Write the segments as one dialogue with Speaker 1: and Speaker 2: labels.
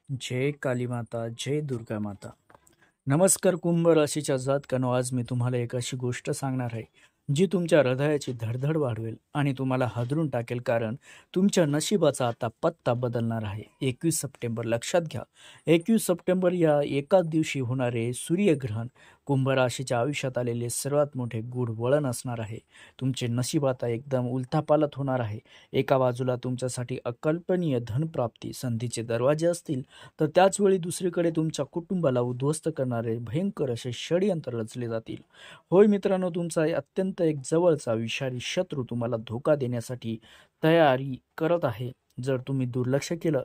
Speaker 1: जय काली माता, जय दुर्गा माता. नमस्कार कुंभ राशीच्या जातकानो, आज मी तुम्हाला एक अशी गोष्ट सांगणार आहे जी तुमच्या हृदयाची धडधड वाढवेल आणि तुम्हाला हादरून टाकेल, कारण तुमच्या नशिबाचा आता पत्ता बदलणार आहे. 21 सप्टेंबर लक्षात घ्या. 21 सप्टेंबर या एकाच दिवशी होणारे सूर्यग्रहण कुंभ राशीच्या आयुष्यात आलेले सर्वात मोठे गूढ वळण असणार आहे. तुमचे नशीब आता एकदम उलथापालथ होणार आहे. एका बाजूला तुमच्यासाठी अकल्पनीय धनप्राप्ती संधीचे दरवाजे असतील, तर त्याचवेळी दुसरीकडे तुमच्या कुटुंबाला उद्ध्वस्त करणारे भयंकर असे षडयंत्र रचले जातील. होय मित्रांनो, तुमचा अत्यंत एक जवळचा विषारी शत्रू तुम्हाला धोका देण्यासाठी तयारी करत आहे. जर तुम्ही दुर्लक्ष केलं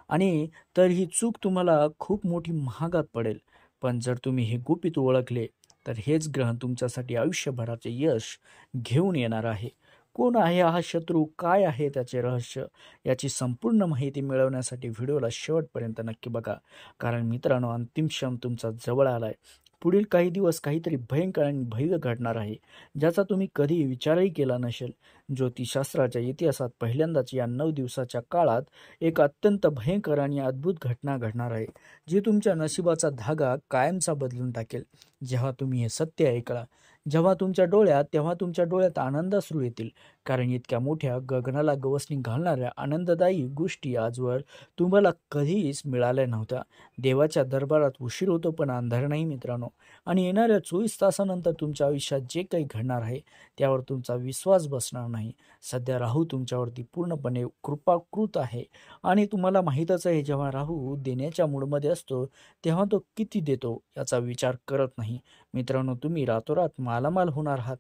Speaker 1: आणि तर ही चूक तुम्हाला खूप मोठी महागात पडेल. पण जर तुम्ही हे गुपित ओळखले, तर हेच ग्रहण तुमच्यासाठी आयुष्यभराचे यश घेऊन येणार आहे. कोण आहे हा शत्रू, काय आहे त्याचे रहस्य, याची संपूर्ण माहिती मिळवण्यासाठी व्हिडिओला शेवटपर्यंत नक्की बघा. कारण मित्रांनो, अंतिम क्षण तुमचा जवळ आलाय. पुढील काही दिवस काहीतरी भयंकर आणि भव्य घडणार आहे, ज्याचा तुम्ही कधी विचारही केला नसेल. ज्योतिषशास्त्राच्या इतिहासात पहिल्यांदाच या 9 दिवसाच्या काळात एक अत्यंत भयंकर आणि अद्भुत घटना घडणार आहे, जी तुमच्या नशिबाचा धागा कायमचा बदलून टाकेल. जेव्हा तुम्ही हे सत्य ऐकला, तेव्हा तुमच्या डोळ्यात आनंदाश्रू येतील. कारण इतक्या मोठ्या गगनाला गवसणी घालणाऱ्या आनंददायी गोष्टी आजवर तुम्हाला कधीच मिळाल्या नव्हत्या. देवाच्या दरबारात उशीर होतो, पण अंधार नाही मित्रांनो. आणि येणाऱ्या 24 तासानंतर तुमच्या आयुष्यात जे काही घडणार आहे, त्यावर तुमचा विश्वास बसणार नाही. सध्या राहू तुमच्यावरती पूर्णपणे कृपाकृत आहे. आणि तुम्हाला माहीतच आहे, जेव्हा राहू देण्याच्या मूडमध्ये असतो, तेव्हा तो किती देतो याचा विचार करत नाही. मित्रांनो, तुम्ही रातोरात मालामाल होणार आहात.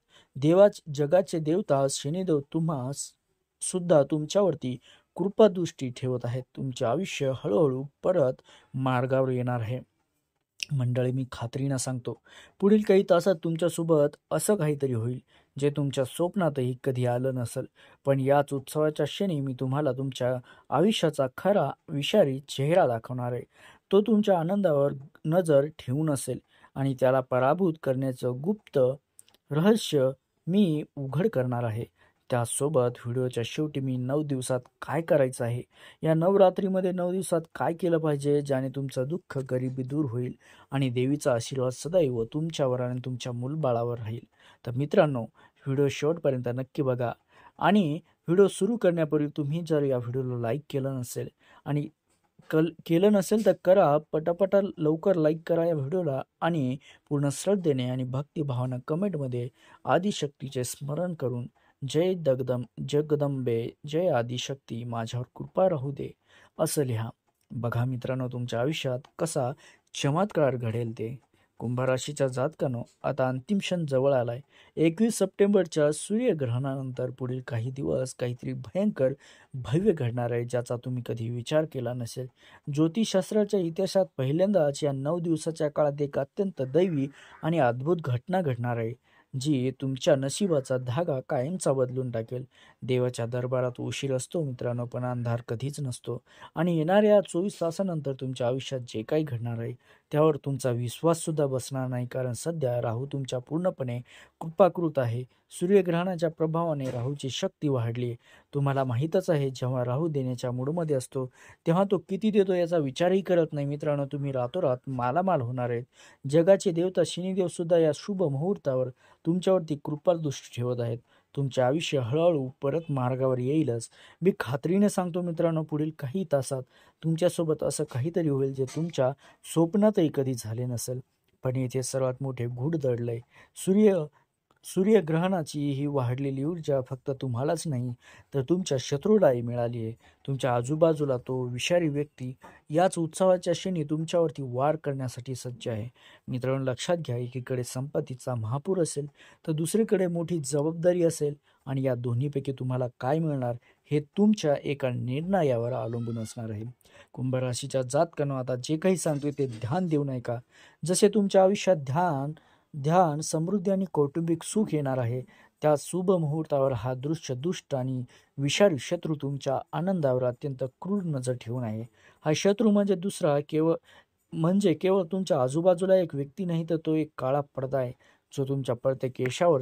Speaker 1: जगाचे देवता शनिदेव सुद्धा तुमच्यावरती कृपादृष्टी ठेवत आहेत. तुमचे आयुष्य हळूहळू परत मार्गावर येणार आहे. मंडळी, मी खात्रीनं सांगतो, पुढील काही तासात तुमच्यासोबत असं काहीतरी होईल जे तुमच्या स्वप्नातही कधी आलं नसेल. पण याच उत्सवाच्या क्षणी मी तुम्हाला तुमच्या आयुष्याचा खरा विषारी चेहरा दाखवणार आहे. तो तुमच्या आनंदावर नजर ठेवून असेल आणि त्याला पराभूत करण्याचं गुप्त रहस्य मी उघड करणार आहे. त्यासोबत व्हिडिओच्या शेवटी मी 9 दिवसात काय करायचं आहे, या नवरात्रीमध्ये 9 दिवसात काय केलं पाहिजे, ज्याने तुमचं दुःख, गरिबी दूर होईल आणि देवीचा आशीर्वाद सदैव तुमच्यावर आणि तुमच्या मूलबाळावर राहील. तर मित्रांनो, व्हिडिओ शेवटपर्यंत नक्की बघा. आणि व्हिडिओ सुरू करण्यापूर्वी तुम्ही जर या व्हिडिओला लाईक केलं नसेल तर करा. पटापटा लवकर लाईक करा या व्हिडिओला आणि पूर्ण श्रद्धेने आणि भक्तिभावानं कमेंटमध्ये आदिशक्तीचे स्मरण करून जगदंबे, जय आदिशक्ती, माझ्यावर कृपा राहू दे, असं लिहा. बघा मित्रांनो, तुमच्या आयुष्यात कसा चमत्कार घडेल ते. कुंभराशीच्या जातकानो, आता अंतिम क्षण जवळ आलाय. 21 सप्टेंबरच्या सूर्यग्रहणानंतर पुढील काही दिवस काहीतरी भयंकर भव्य घडणार आहे, ज्याचा तुम्ही कधी विचार केला नसेल. ज्योतिषशास्त्राच्या इतिहासात पहिल्यांदाच या 9 दिवसाच्या काळात एक अत्यंत दैवी आणि अद्भुत घटना घडणार आहे, जी तुमच्या नशिबाचा धागा कायमचा बदलून टाकेल. देवाच्या दरबारात उशीर असतो मित्रांनो, पण अंधार कधीच नसतो. आणि येणाऱ्या 24 तासानंतर तुमच्या आयुष्यात जे काही घडणार आहे, त्यावर तुमचा विश्वाससुद्धा बसणार नाही. कारण सध्या राहू तुमच्या पूर्णपणे कृपाकृत आहे. सूर्यग्रहणाच्या प्रभावाने राहूची शक्ती वाढली आहे. तुम्हाला माहीतच आहे, जेव्हा राहू देण्याच्या मूडमध्ये असतो, तेव्हा तो किती देतो याचा विचारही करत नाही. मित्रांनो, तुम्ही रातोरात मालामाल होणार आहेत. जगाचे देवता शनिदेव सुद्धा या शुभ मुहूर्तावर तुमच्यावरती कृपादृष्टी ठेवत आहेत. तुमचे आयुष्य हळूहळू परत मार्गावर येईलच. मी खात्रीने सांगतो मित्रांनो, पुढील काही तासात तुमच्यासोबत असं काहीतरी होईल जे तुमच्या स्वप्नातही कधी झाले नसेल. पण इथे सर्वात मोठे गूढ दडलंय. सूर्य सूर्यग्रहणाची ही वाढलेली ऊर्जा फक्त तुम्हालाच नाही, तर तुमच्या शत्रूलाही मिळाली आहे. तुमच्या आजूबाजूला तो विषारी व्यक्ती याच उत्सवाच्या क्षणी तुमच्यावरती वार करण्यासाठी सज्ज आहे. मित्रांनो, लक्षात घ्या, एकीकडे संपत्तीचा महापूर असेल, तर दुसरीकडे मोठी जबाबदारी असेल. आणि या दोन्हीपैकी तुम्हाला काय मिळणार, हे तुमच्या एका निर्णयावर अवलंबून असणार आहे. कुंभ राशीच्या जातकांनो, आता जे काही सांगतोय ते ध्यान देऊन ऐका. जसे तुमच्या आयुष्यात ध्यान, समृद्धी आणि कौटुंबिक सुख येणार आहे, त्या शुभ मुहूर्तावर हा दृश्य दुष्ट आणि विषारी शत्रू तुमच्या आनंदावर अत्यंत क्रूर नजर ठेवून आहे. हा शत्रू केवळ तुमच्या आजूबाजूला एक व्यक्ती नाही, तर तो एक काळा पडदा आहे, जो तुमच्या प्रत्येक यशावर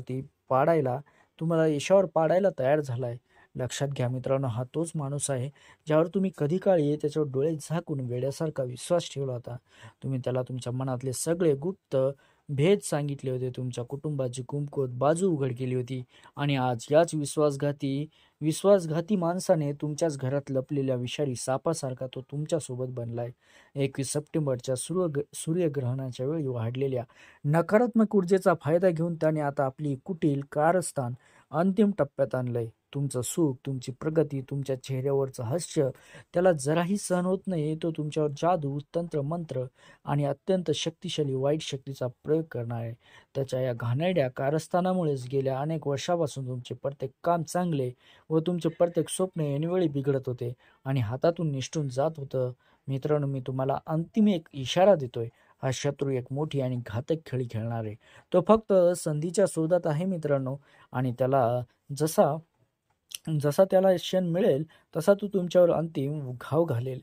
Speaker 1: पाडायला तयार झालाय. लक्षात घ्या मित्रांनो, हा तोच माणूस आहे ज्यावर तुम्ही कधी काळी त्याच्यावर डोळे झाकून वेड्यासारखा विश्वास ठेवला होता. तुम्ही त्याला तुमच्या मनातले सगळे गुप्त भेद सांगितले होते. तुमच्या कुटुंबाची कुंभकोत बाजू उघड केली होती आणि आज याच विश्वासघाती माणसाने तुमच्याच घरात लपलेल्या विषारी सापासारखा तो तुमच्यासोबत बनलाय. 21 सप्टेंबरच्या सूर्यग्रहणाच्या वेळी वाढलेल्या नकारात्मक ऊर्जेचा फायदा घेऊन त्याने आता आपली कुटील कारस्थान अंतिम टप्प्यात आणलंय. तुमचं सुख, तुमची प्रगती, तुमच्या चेहऱ्यावरचं हास्य त्याला जराही सहन होत नाही. तो तुमच्यावर जादू, तंत्र, मंत्र आणि अत्यंत शक्तिशाली वाईट शक्तीचा प्रयोग करणार आहे. त्याच्या या घाणेरड्या कारस्थानामुळेच गेल्या अनेक वर्षापासून तुमचे प्रत्येक काम चांगले व तुमचे प्रत्येक स्वप्न ऐनवेळी बिघडत होते आणि हातातून निसटून जात होतं. मित्रांनो, मी तुम्हाला अंतिम एक इशारा देतोय. हा शत्रू एक मोठी आणि घातक खेळी खेळणार आहे. तो फक्त संधीच्या शोधात आहे मित्रांनो, आणि जसा जसा त्याला क्षण मिळेल तसा तो तुमच्यावर अंतिम घाव घालेल.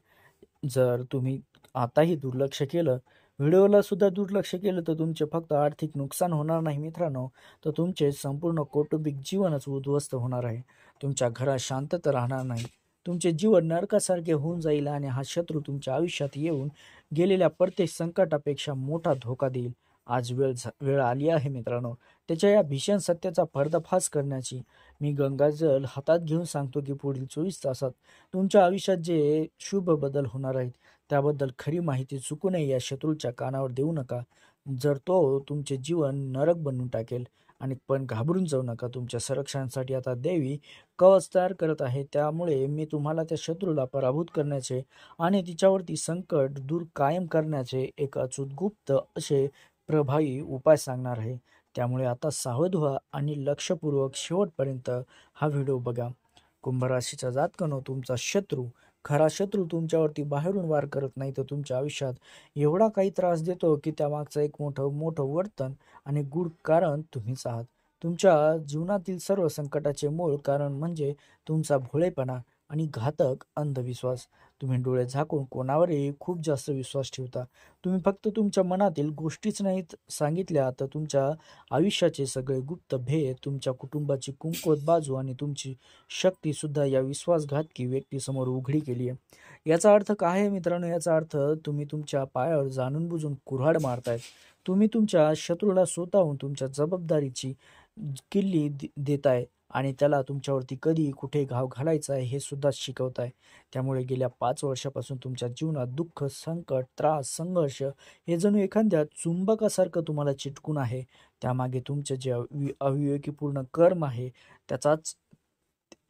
Speaker 1: जर तुम्ही आताही दुर्लक्ष केलं, व्हिडिओला सुद्धा दुर्लक्ष केलं, तर तुमचे फक्त आर्थिक नुकसान होणार नाही मित्रांनो, तर तुमचे संपूर्ण कौटुंबिक जीवनच उद्ध्वस्त होणार आहे. तुमच्या घरात शांतता राहणार नाही. तुमचे जीवन नरकासारखे होऊन जाईल आणि हा शत्रू तुमच्या आयुष्यात येऊन गेलेल्या प्रत्येक संकटापेक्षा मोठा धोका देईल. आज वेळ आली आहे मित्रांनो, त्याच्या या भीषण सत्याचा पर्दाफाश करण्याची. मी गंगाजल हातात घेऊन सांगतो की पुढील 24 तासात तुमच्या आयुष्यात जे शुभ बदल होणार आहेत त्याबद्दल खरी माहिती चुकूनही या शत्रूच्या कानावर देऊ नका. जर तो तुमचे जीवन नरक बनवून टाकेल. आणि पण घाबरून जाऊ नका. तुमच्या संरक्षणासाठी आता देवी कवच तयार करत आहे. त्यामुळे मी तुम्हाला त्या शत्रूला पराभूत करण्याचे आणि तिच्यावरती संकट दूर कायम करण्याचे एक अचूक गुप्त असे प्रभावी उपाय सांगणार आहे. त्यामुळे आता सावध व्हा आणि लक्षपूर्वक शेवटपर्यंत हा व्हिडिओ बघा. कुंभराशीचा जातकनो, तुमचा खरा शत्रू तुमच्यावरती बाहेरून वार करत नाही, तर तुमच्या आयुष्यात एवढा काही त्रास देतो की त्यामागचं एक मोठं मोठं वर्तन आणि गूढ कारण तुम्हीच आहात. तुमच्या जीवनातील सर्व संकटाचे मूळ कारण म्हणजे तुमचा भोळेपणा आणि घातक अंधविश्वास. तुम्ही डोळे झाकून कोणावरही खूप जास्त विश्वास ठेवता. तुम्ही फक्त तुमच्या मनातील गोष्टीच नाहीत सांगितल्या, तर तुमच्या आयुष्याचे सगळे गुप्त भेद, तुमच्या कुटुंबाची कमकुवत बाजू आणि तुमची शक्ती सुद्धा या विश्वासघातकी व्यक्तीसमोर उघडी केली आहे. याचा अर्थ काय आहे मित्रांनो? याचा अर्थ तुम्ही तुमच्या पायावर जाणून बुजून कुऱ्हाड मारतायत. तुम्ही तुमच्या शत्रूला स्वतःहून तुमच्या जबाबदारीची किल्ली देताय आणि त्याला तुमच्यावरती कधी कुठे घाव घालायचा आहे हे सुद्धा शिकवताय. त्यामुळे गेल्या 5 वर्षापासून तुमच्या जीवनात दुःख, संकट, त्रास, संघर्ष हे जणू एखाद्या चुंबकासारखं तुम्हाला चिटकून आहे. त्यामागे तुमचे जे अविवेकीपूर्ण कर्म आहे त्याचाच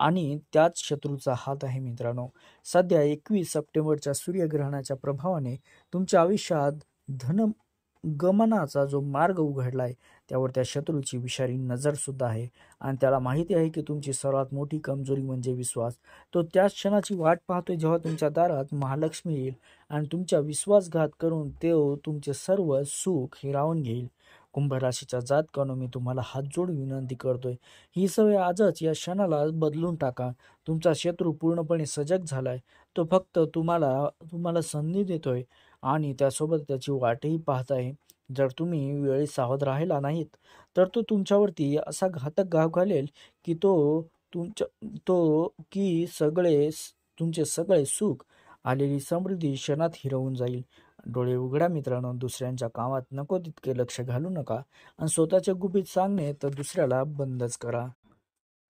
Speaker 1: आणि त्याच शत्रूचा हात आहे मित्रांनो. सध्या 21 सप्टेंबरच्या सूर्यग्रहणाच्या प्रभावाने तुमच्या आयुष्यात धनगमनाचा जो मार्ग उघडलाय त्यावर त्या शत्रूची विषारी नजर सुद्धा आहे आणि त्याला माहिती आहे की तुमची सर्वात मोठी कमजोरी म्हणजे विश्वास. तो त्याच क्षणाची वाट पाहतोय जेव्हा तुमच्या दारात महालक्ष्मी येईल आणि तुमच्या विश्वासघात करून तो तुमचे सर्व सुख हिरावून घेईल. कुंभ राशीच्या जातकानो, मी तुम्हाला हात जोडून विनंती करतोय, ही सवय आजच या क्षणाला बदलून टाका. तुमचा शत्रू पूर्णपणे सजग झालाय. तो फक्त तुम्हाला संधी देतोय आणि त्यासोबत त्याची वाटही पाहताय. जर तुम्ही वेळी सावध राहिला नाहीत तर तो तुमच्यावरती असा घातक घाव घालेल की तुमच्या तो की तुमचे सगळे सुख, आलेली समृद्धी क्षणात हिरवून जाईल. डोळे उघडा मित्रांनो, दुसऱ्यांच्या कामात नको तितके लक्ष घालू नका आणि स्वतःच्या गुपित सांगणे तर दुसऱ्याला बंदच करा.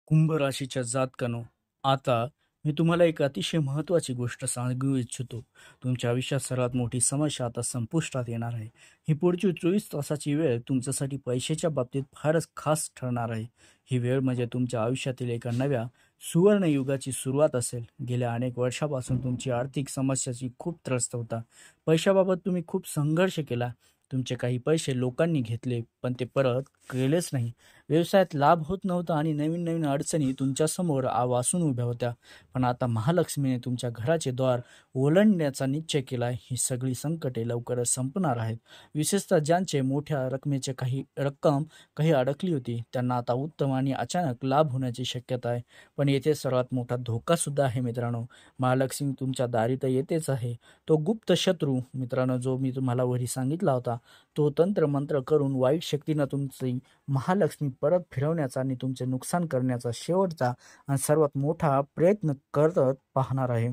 Speaker 1: कुंभ राशीच्या जातकानो, आता मी तुम्हाला एक अतिशय महत्त्वाची गोष्ट सांगू इच्छितो. तुमच्या आयुष्यात सर्वात मोठी समस्या आता संपुष्टात येणार आहे. ही पुढची 24 तासाची वेळ तुमच्यासाठी पैशाच्या बाबतीत फारच खास ठरणार आहे. ही वेळ म्हणजे तुमच्या आयुष्यातील एका नव्या सुवर्णयुगाची सुरुवात असेल. गेल्या अनेक वर्षापासून तुमची आर्थिक समस्याची खूप त्रस्त होता. पैशाबाबत तुम्ही खूप संघर्ष केला. तुमचे काही पैसे लोकांनी घेतले पण ते परत केलेच नाही. व्यवसायात लाभ होत नव्हता आणि नवीन नवीन अडचणी तुमच्यासमोर वासून उभ्या होत्या. पण आता महालक्ष्मीने तुमच्या घराचे द्वार ओलांडण्याचा निश्चय केला. ही सगळी संकटे लवकरच संपणार आहेत. विशेषतः ज्यांचे मोठ्या रकमेचे काही अडकली होती त्यांना आता उत्तम आणि अचानक लाभ होण्याची शक्यता आहे. पण येथे सर्वात मोठा धोका सुद्धा आहे मित्रांनो. महालक्ष्मी तुमच्या दारी तर येतेच आहे. तो गुप्त शत्रू मित्रांनो, जो मी तुम्हाला वरी सांगितला होता, तो तंत्र मंत्र करून वाईट शक्तीनं तुमची महालक्ष्मी परत फिरवण्याचा आणि तुमचे नुकसान करण्याचा शेवटचा आणि सर्वात मोठा प्रयत्न करत पाहणार आहे.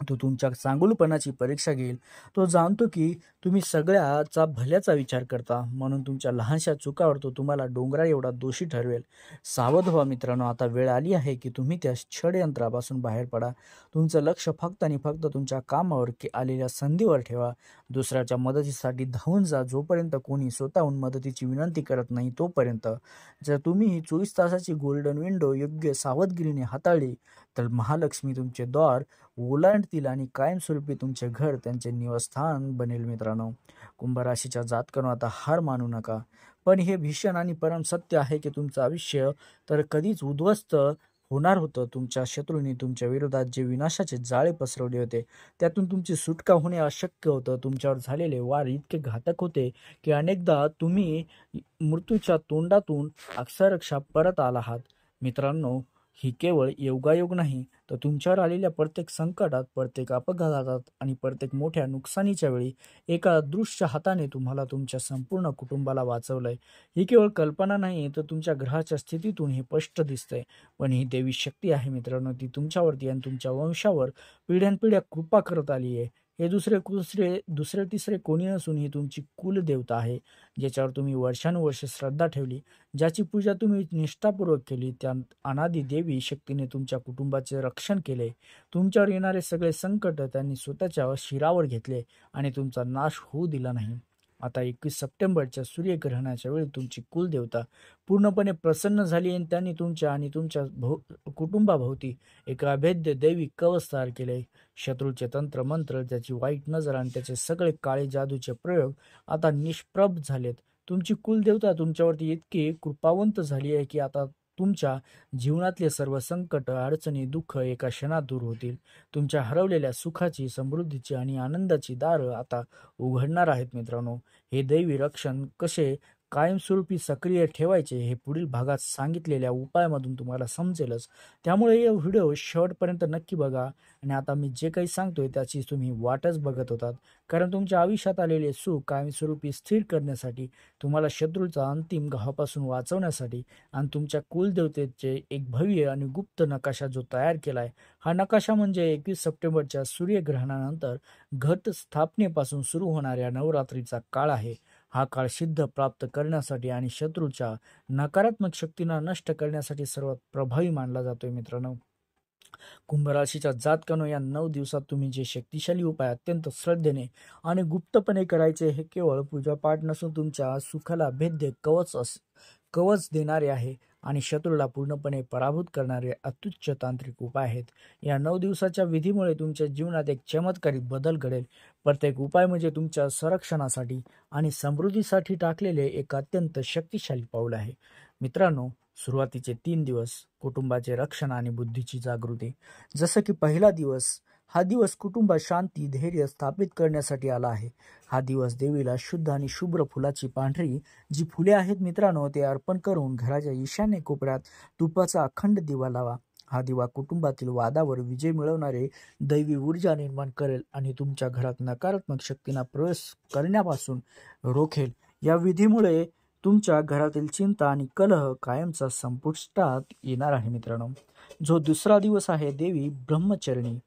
Speaker 1: तो तुमच्या चांगुलपणाची परीक्षा घेईल. तो जाणतो की तुम्ही सगळ्याचा भल्याचा विचार करता, म्हणून तुमच्या लहानशा चुकावर तो तुम्हाला डोंगरा एवढा दोषी ठरवेल. सावध व्हा मित्रांनो, आता वेळ आली आहे की तुम्ही त्या षडयंत्रापासून बाहेर पडा. तुमचं लक्ष फक्त आणि फक्त तुमच्या कामावर की आलेल्या संधीवर ठेवा. दुसऱ्याच्या मदतीसाठी धावून जा जोपर्यंत कोणी स्वतःहून मदतीची विनंती करत नाही तोपर्यंत. जर तुम्ही ही 24 तासाची गोल्डन विंडो योग्य सावधगिरीने हाताळली, तर महालक्ष्मी तुमचे द्वार ओलांडतील आणि कायमस्वरूपी तुमचे घर त्यांचे निवासस्थान बनेल. मित्रांनो, कुंभ राशीच्या जातकांनो, आता हार मानू नका. पण हे भीषण आणि परम सत्य आहे की तुमचं आयुष्य तर कधीच उद्ध्वस्त होणार होतं. तुमच्या शत्रूंनी तुमच्या विरोधात जे विनाशाचे जाळे पसरवले होते, त्यातून तुमची सुटका होणे अशक्य होतं. तुमच्यावर झालेले वार इतके घातक होते की अनेकदा तुम्ही मृत्यूच्या तोंडातून अक्षरशः परत आला आहात. मित्रांनो, ही केवळ योगायोग नाही, तर तुमच्यावर आलेल्या प्रत्येक संकटात, प्रत्येक अपघातात आणि प्रत्येक मोठ्या नुकसानीच्या वेळी एका अदृश्य हाताने तुम्हाला तुमच्या संपूर्ण कुटुंबाला वाचवलंय. ही केवळ कल्पना नाही, तर तुमच्या ग्रहाच्या स्थितीतून हे स्पष्ट दिसतंय. पण ही देवी शक्ती आहे मित्रांनो, ती तुमच्यावरती आणि तुमच्या वंशावर पिढ्यानपिढ्या कृपा करत आली आहे. हे दुसरे तिसरे कोणी नसून ही तुमची कुलदेवता आहे, ज्याच्यावर तुम्ही वर्षानुवर्षे श्रद्धा ठेवली, ज्याची पूजा तुम्ही निष्ठापूर्वक केली. त्या अनादी देवी शक्तीने तुमच्या कुटुंबाचे रक्षण केले. तुमच्यावर येणारे सगळे संकट त्यांनी स्वतःच्या शिरावर घेतले आणि तुमचा नाश होऊ दिला नाही. आता 21 सप्टेंबरच्या सूर्यग्रहणाच्या वेळी तुमची कुलदेवता पूर्णपणे प्रसन्न झाली आणि त्यांनी तुमच्या आणि तुमच्या कुटुंबाभोवती एक अभेद्य दैवी कवच तयार केले. शत्रूचे तंत्र मंत्र, त्याची वाईट नजर आणि त्याचे सगळे काळे जादूचे प्रयोग आता निष्प्रभ झालेत. तुमची कुलदेवता तुमच्यावरती इतकी कृपावंत झाली आहे की आता तुमच्या जीवनातले सर्व संकट, अडचणी, दुःख एका क्षणात दूर होतील. तुमच्या हरवलेल्या सुखाची, समृद्धीची आणि आनंदाची दारं आता उघडणार आहेत. मित्रांनो, हे दैवी रक्षण कसे कायमस्वरूपी सक्रिय ठेवायचे हे पुढील भागात सांगितलेल्या उपायामधून तुम्हाला समजेलच. त्यामुळे या व्हिडिओ शेवटपर्यंत नक्की बघा. आणि आता मी जे काही सांगतोय त्याची तुम्ही वाटच बघत होतात, कारण तुमच्या आयुष्यात आलेले सुख कायमस्वरूपी स्थिर करण्यासाठी, तुम्हाला शत्रूचा अंतिम घावापासून वाचवण्यासाठी आणि तुमच्या कुलदेवतेचे एक भव्य आणि गुप्त नकाशा जो तयार केलाय, हा नकाशा म्हणजे 21 सप्टेंबरच्या सूर्यग्रहणानंतर घट स्थापनेपासून सुरू होणाऱ्या नवरात्रीचा काळ आहे. हा काळ सिद्ध प्राप्त करण्यासाठी आणि शत्रूच्या नकारात्मक शक्तींना नष्ट करण्यासाठी सर्वात प्रभावी मानला जातोय. मित्रांनो, कुंभ राशीच्या जातकांनो, या 9 दिवसात तुम्ही जे शक्तिशाली उपाय अत्यंत श्रद्धेने आणि गुप्तपणे करायचे, हे केवळ पूजापाठ नसून तुमच्या सुखाला भेद्य कवच देणारे आहे आणि शत्रूला पूर्णपणे पराभूत करणारे अत्युच्च तांत्रिक उपाय आहेत. या 9 दिवसाच्या विधीमुळे तुमच्या जीवनात एक चमत्कारी बदल घडेल. प्रत्येक उपाय म्हणजे तुमच्या संरक्षणासाठी आणि समृद्धीसाठी टाकलेले एक अत्यंत शक्तिशाली पाऊल आहे. मित्रांनो, सुरुवातीचे 3 दिवस कुटुंबाचे रक्षण आणि बुद्धीची जागृती. जसं की पहिला दिवस, हा दिवस कुटुंबात शांती, धैर्य स्थापित करण्यासाठी आला आहे. हा दिवस देवीला शुद्ध आणि शुभ्र फुलाची पांढरी जी फुले आहेत मित्रांनो, ते अर्पण करून घराच्या ईशान्य कोपऱ्यात तुपाचा अखंड दिवा लावा. हा दिवा कुटुंबातील वादावर विजय मिळवणारे दैवी ऊर्जा निर्माण करेल आणि तुमच्या घरात नकारात्मक शक्तींना प्रवेश करण्यापासून रोखेल. या विधीमुळे तुमच्या घरातील चिंता आणि कलह कायमचा संपुष्टात येणार आहे. मित्रांनो, जो दुसरा दिवस आहे, देवी ब्रह्मचरणी,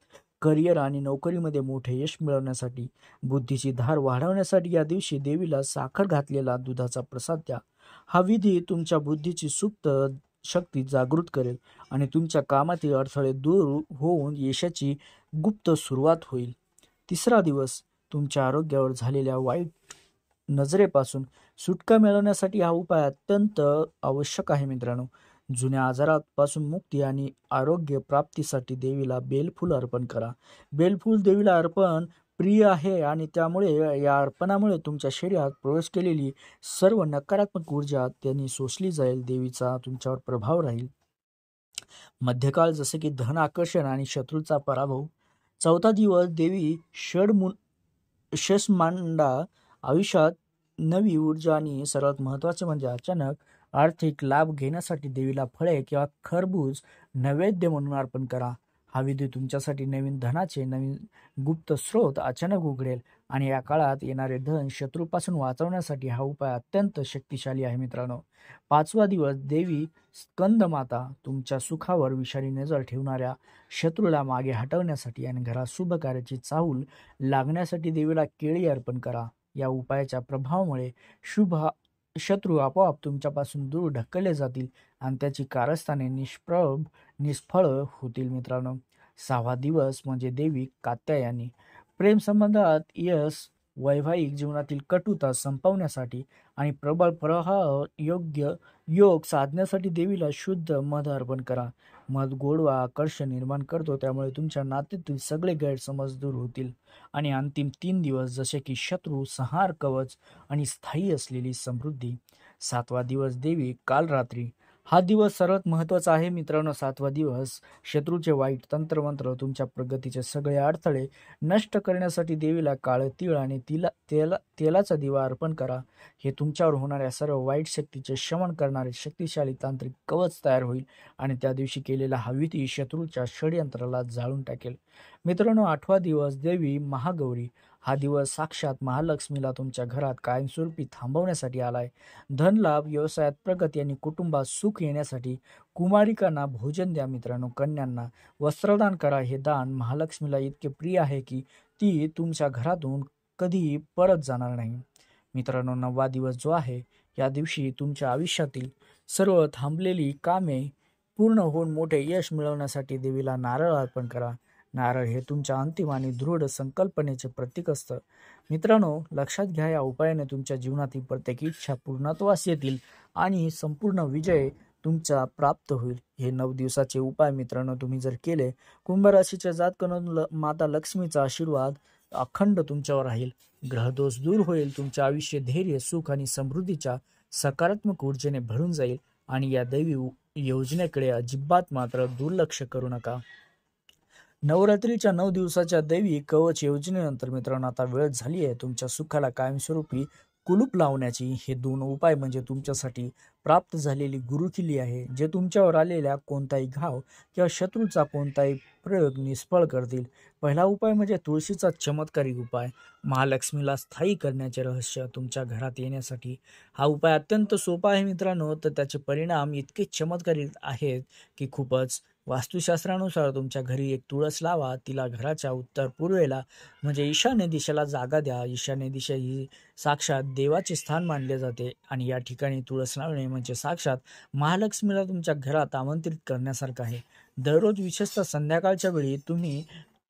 Speaker 1: करिअर आणि नोकरीमध्ये मोठे यश मिळवण्यासाठी, बुद्धीची धार वाढवण्यासाठी या दिवशी देवीला साखर घातलेला दुधाचा प्रसाद द्या. हा विधी तुमच्या बुद्धीची सुप्त शक्ती जागृत करेल आणि तुमच्या कामातील अडथळे दूर होऊन यशाची गुप्त सुरुवात होईल. तिसरा दिवस, तुमच्या आरोग्यावर झालेल्या वाईट नजरेपासून सुटका मिळवण्यासाठी हा उपाय अत्यंत आवश्यक आहे. मित्रांनो, जुन्या आजारापासून मुक्ती आणि आरोग्य प्राप्तीसाठी देवीला बेलफूल अर्पण करा. बेलफूल देवीला अर्पण प्रिय आहे आणि त्यामुळे या अर्पणामुळे तुमच्या शरीरात प्रवेश केलेली सर्व नकारात्मक ऊर्जा त्यांनी शोषली जाईल. देवीचा तुमच्यावर प्रभाव राहील. मध्यकाळ, जसे की धन आकर्षण आणि शत्रूचा पराभव. चौथा दिवस, देवी शस्मांडा, आयुष्यात नवी ऊर्जा आणि सर्वात महत्त्वाचे म्हणजे अचानक आर्थिक लाभ घेण्यासाठी देवीला फळे किंवा खरबूज नैवेद्य म्हणून अर्पण करा. हा विधी तुमच्यासाठी नवीन धनाचे नवीन गुप्त स्रोत अचानक उघडेल आणि या काळात येणारे धन शत्रूपासून वाचवण्यासाठी हा उपाय अत्यंत शक्तिशाली आहे मित्रांनो. 5वा दिवस देवी स्कंदमाता तुमच्या सुखावर विषारी नजर ठेवणाऱ्या शत्रूला मागे हटवण्यासाठी आणि घरात शुभ कार्याची चाहूल लागण्यासाठी देवीला केळी अर्पण करा. या उपायाच्या प्रभावामुळे शुभ शत्रू आपोआप तुमच्यापासून दूर ढकलले जातील आणि त्याची कारस्थाने निष्फळ होतील मित्रांनो. 6वा दिवस म्हणजे देवी कात्यायनी प्रेमसंबंधात यश, वैवाहिक जीवनातील कटुता संपवण्यासाठी आणि प्रबळ प्रवाह योग साधण्यासाठी देवीला शुद्ध मध अर्पण करा. मध गोडवा आकर्षण निर्माण करतो, त्यामुळे तुमच्या नात्यातील सगळे गैरसमज दूर होतील. आणि अंतिम 3 दिवस जसे की शत्रू संहार कवच आणि स्थायी असलेली समृद्धी. 7वा दिवस देवी कालरात्री हा दिवस सर्वात महत्त्वाचा आहे मित्रांनो. 7वा दिवस शत्रूचे वाईट तंत्रमंत्र, तुमच्या प्रगतीचे सगळे अडथळे नष्ट करण्यासाठी देवीला काळे तीळ आणि तेलाचा दिवा अर्पण करा. हे तुमच्यावर होणाऱ्या सर्व वाईट शक्तीचे शमन करणारे शक्तिशाली तांत्रिक कवच तयार होईल आणि त्या दिवशी केलेला हा विधी शत्रूच्या षडयंत्राला जाळून टाकेल. मित्रांनो, 8वा दिवस देवी महागौरी हा दिवस साक्षात महालक्ष्मीला तुमच्या घरात कायमस्वरूपी थांबवण्यासाठी आलाय. धनलाभ, व्यवसायात प्रगती आणि कुटुंबात सुख येण्यासाठी कुमारिकांना भोजन द्या मित्रांनो. कन्यांना वस्त्रदान करा. हे दान महालक्ष्मीला इतके प्रिय आहे की ती तुमच्या घरातून कधीही परत जाणार नाही. मित्रांनो, 9वा दिवस जो आहे, या दिवशी तुमच्या आयुष्यातील सर्व थांबलेली कामे पूर्ण होऊन मोठे यश मिळवण्यासाठी देवीला नारळ अर्पण करा. नारळ हे तुमच्या अंतिम आणि दृढ संकल्पनेचे प्रतीक असतं. मित्रांनो, लक्षात घ्या, या उपायाने तुमच्या जीवनातील प्रत्येक इच्छा पूर्णत्वास येतील आणि संपूर्ण विजय तुमचा प्राप्त होईल. हे 9 दिवसाचे उपाय मित्रांनो तुम्ही जर केले, कुंभ राशीच्या जातकांना माता लक्ष्मीचा आशीर्वाद अखंड तुमच्यावर राहील. ग्रहदोष दूर होईल. तुमचे आयुष्य धैर्य, सुख आणि समृद्धीच्या सकारात्मक ऊर्जेने भरून जाईल. आणि या दैवी योजनेकडे अजिबात मात्र दुर्लक्ष करू नका. नवरात्रीच्या 9 दिवसाच्या दैवी कवच योजनेनंतर मित्रांनो आता वेळ झाली आहे तुमच्या सुखाला कायमस्वरूपी कुलूप लावण्याची. हे 2 उपाय म्हणजे तुमच्यासाठी प्राप्त झालेली गुरुकिल्ली आहे, जे तुमच्यावर आलेल्या कोणताही घाव किंवा शत्रूचा कोणताही प्रयोग निष्फळ करतील. पहिला उपाय म्हणजे तुळशीचा चमत्कारिक उपाय. महालक्ष्मीला स्थायी करण्याचे रहस्य तुमच्या घरात येण्यासाठी हा उपाय अत्यंत सोपा आहे मित्रांनो. तर त्याचे परिणाम इतके चमत्कारिक आहेत की खूपच. वास्तुशास्त्रानुसार तुमच्या घरी एक तुळस लावा. तिला घराच्या उत्तर पूर्वेला म्हणजे ईशान्य दिशेला जागा द्या. ईशान्य दिशा ही साक्षात देवाचे स्थान मानले जाते आणि या ठिकाणी तुळस लावणे म्हणजे साक्षात महालक्ष्मीला तुमच्या घरात आमंत्रित करण्यासारखं आहे. दररोज विशेषतः संध्याकाळच्या वेळी तुम्ही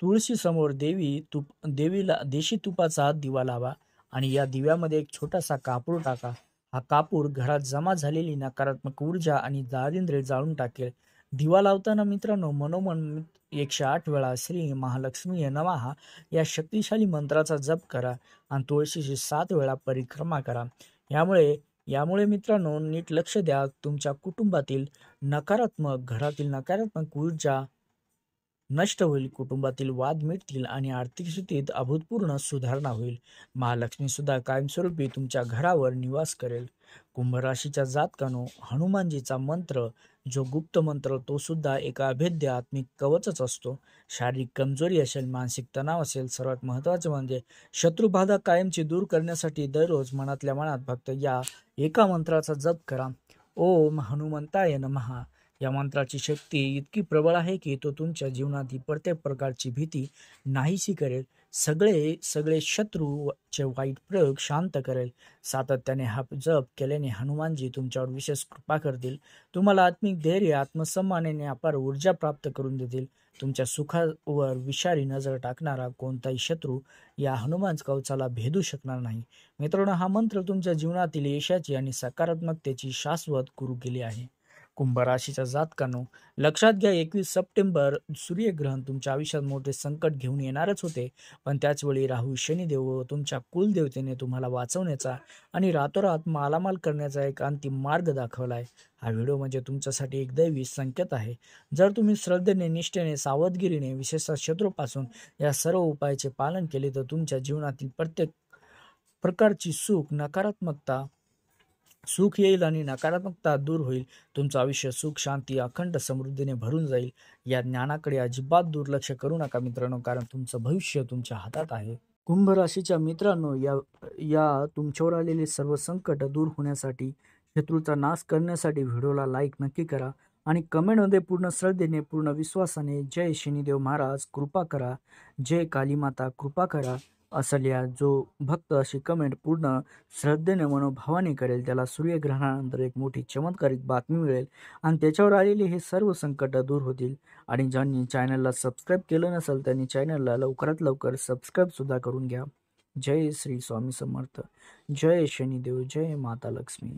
Speaker 1: तुळशीसमोर देवीला देशी तुपाचा दिवा लावा आणि या दिव्यामध्ये एक छोटासा कापूर टाका. हा कापूर घरात जमा झालेली नकारात्मक ऊर्जा आणि दारिद्र्य जाळून टाकेल. दिवा लावताना मित्रांनो मनोमन 108 वेळा श्री महालक्ष्मी नमः या शक्तिशाली मंत्राचा जप करा आणि तुळशीची 7 वेळा परिक्रमा करा. यामुळे मित्रांनो नीट लक्ष द्या, तुमच्या कुटुंबातील घरातील नकारात्मक ऊर्जा नष्ट होईल, कुटुंबातील वाद मिटतील आणि आर्थिक स्थितीत अभूतपूर्व सुधारणा होईल. महालक्ष्मी सुद्धा कायमस्वरूपी तुमच्या घरावर निवास करेल. कुंभ राशीच्या जातकांनो, हनुमानजीचा मंत्र, जो गुप्त मंत्र, तो सुद्धा एक अभेद्य आत्मिक कवचच असतो. शारीरिक कमजोरी असेल, मानसिक तणाव असेल, सर्वात महत्त्वाचे म्हणजे शत्रुबाधा कायमची दूर करण्यासाठी दररोज मनातल्या मनात फक्त या एका मंत्राचा जप करा. ओम हनुमंताय नमः. या मंत्राची शक्ती इतकी प्रबळ आहे की तो तुमच्या जीवनातील प्रत्येक प्रकारची भीती नाहीशी करेल. सगळे शत्रूचे वाईट प्रयोग शांत करेल. सातत्याने हा जप केल्याने हनुमानजी तुमच्यावर विशेष कृपा करतील. तुम्हाला आत्मिक धैर्य, आत्मसन्मान आणि अपार ऊर्जा प्राप्त करून देतील. तुमच्या सुखावर विषारी नजर टाकणारा कोणताही शत्रू या हनुमान कवचाला भेदू शकणार नाही. मित्रांनो, हा मंत्र तुमच्या जीवनातील यशाची आणि सकारात्मकतेची शाश्वत गुरुकिल्ली आहे. कुंभ राशीच्या जातकांनो, लक्षात घ्या, 21 सप्टेंबर सूर्यग्रहण तुमच्या आयुष्यात मोठे संकट घेऊन येणारच होते, पण त्याचवेळी राहू शनिदेव व तुमच्या कुलदेवतेने तुम्हाला वाचवण्याचा आणि रातोरात मालामाल करण्याचा एक अंतिम मार्ग दाखवलाय. हा व्हिडिओ म्हणजे तुमच्यासाठी एक दैवी संकेत आहे. जर तुम्ही श्रद्धेने, निष्ठेने, सावधगिरीने, विशेषतः शत्रूपासून या सर्व उपायाचे पालन केले तर तुमच्या जीवनातील प्रत्येक प्रकारची सुख, नकारात्मकता सुख येईल आणि नकारात्मकता दूर होईल. तुमचं आयुष्य सुख, शांती, अखंड समृद्धीने भरून जाईल. या ज्ञानाकडे अजिबात दुर्लक्ष करू नका मित्रांनो, कारण तुमचं भविष्य तुमच्या हातात आहे. कुंभ राशीच्या मित्रांनो, या या तुमच्यावर आलेले सर्व संकट दूर होण्यासाठी, शत्रूचा नाश करण्यासाठी व्हिडिओला लाईक नक्की करा आणि कमेंटमध्ये पूर्ण श्रद्धेने, पूर्ण विश्वासाने जय शनिदेव महाराज कृपा करा, जय कालीमाता कृपा करा असं लिहा. जो भक्त अशी कमेंट पूर्ण श्रद्धेने, मनोभावाने करेल त्याला सूर्यग्रहणानंतर एक मोठी चमत्कारिक बातमी मिळेल आणि त्याच्यावर आलेले हे सर्व संकट दूर होतील. आणि ज्यांनी चॅनलला सबस्क्राईब केलं नसेल त्यांनी चॅनलला लवकरात लवकर सबस्क्राईबसुद्धा करून घ्या. जय श्री स्वामी समर्थ, जय शनिदेव, जय माता लक्ष्मी.